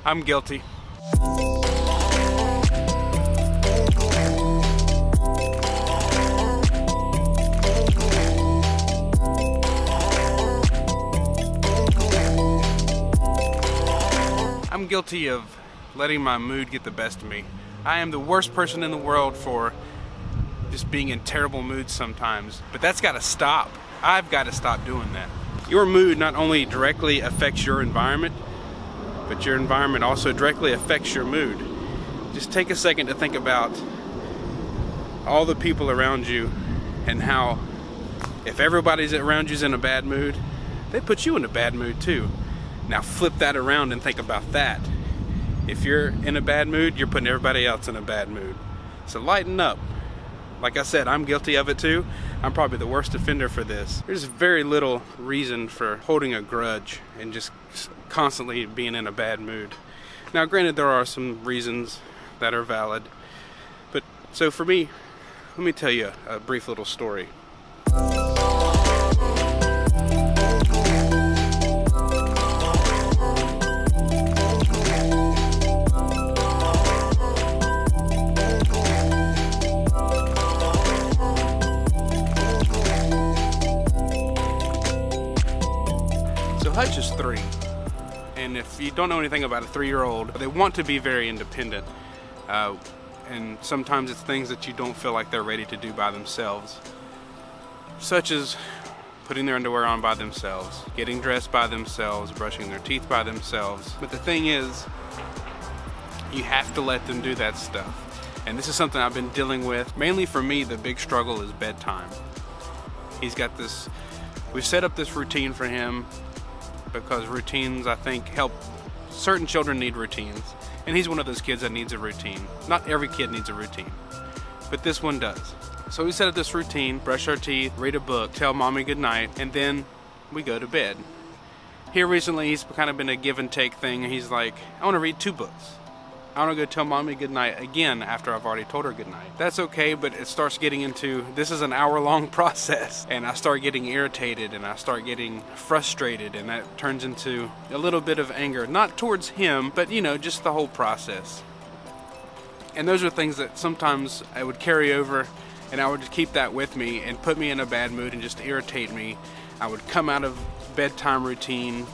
I'm guilty. I'm guilty of letting my mood get the best of me. I am the worst person in the world for just being in terrible moods sometimes, but that's got to stop. I've got to stop doing that. Your mood not only directly affects your environment, but your environment also directly affects your mood. Just take a second to think about all the people around you and how if everybody's around you's in a bad mood, they put you in a bad mood too. Now flip that around and think about that. If you're in a bad mood, you're putting everybody else in a bad mood. So lighten up. Like I said, I'm guilty of it too. I'm probably the worst offender for this. There's very little reason for holding a grudge and just constantly being in a bad mood. Now granted, there are some reasons that are valid, but so for me, let me tell you a brief little story. Hutch is 3, and if you don't know anything about a 3-year-old, they want to be very independent, and sometimes it's things that you don't feel like they're ready to do by themselves, such as putting their underwear on by themselves, getting dressed by themselves, brushing their teeth by themselves. But the thing is, you have to let them do that stuff, and this is something I've been dealing with. Mainly for me, the big struggle is bedtime. He's got this, we've set up this routine for him because routines, I think, help. Certain children need routines, and he's one of those kids that needs a routine. Not every kid needs a routine, but this one does. So we set up this routine: brush our teeth, read a book, tell mommy goodnight, and then we go to bed. Here recently, he's kind of been a give and take thing. He's like, I want to read 2 books. I want to go tell mommy goodnight again after I've already told her goodnight. That's okay, but it starts getting into, this is an hour-long process, and I start getting irritated and I start getting frustrated, and that turns into a little bit of anger, not towards him, but you know, just the whole process. And those are things that sometimes I would carry over, and I would just keep that with me and put me in a bad mood and just irritate me. I would come out of bedtime routine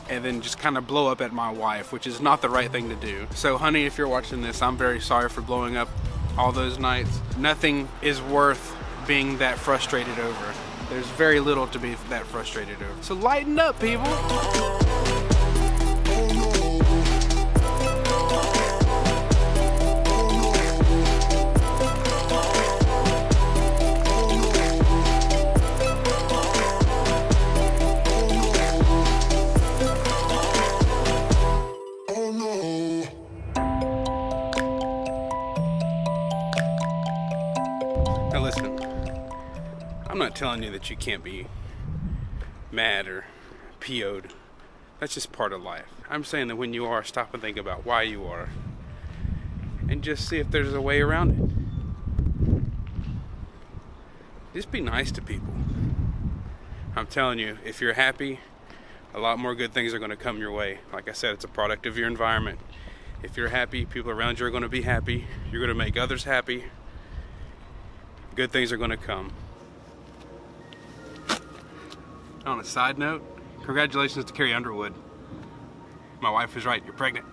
and then just kind of blow up at my wife, which is not the right thing to do. So honey, if you're watching this, I'm very sorry for blowing up all those nights. Nothing is worth being that frustrated over. There's very little to be that frustrated over. So lighten up, people. Now listen, I'm not telling you that you can't be mad or PO'd. That's just part of life. I'm saying that when you are, stop and think about why you are, and just see if there's a way around it. Just be nice to people. I'm telling you, if you're happy, a lot more good things are going to come your way. Like I said, it's a product of your environment. If you're happy, people around you are going to be happy. You're going to make others happy. Good things are going to come. On a side note, congratulations to Carrie Underwood. My wife was right, you're pregnant.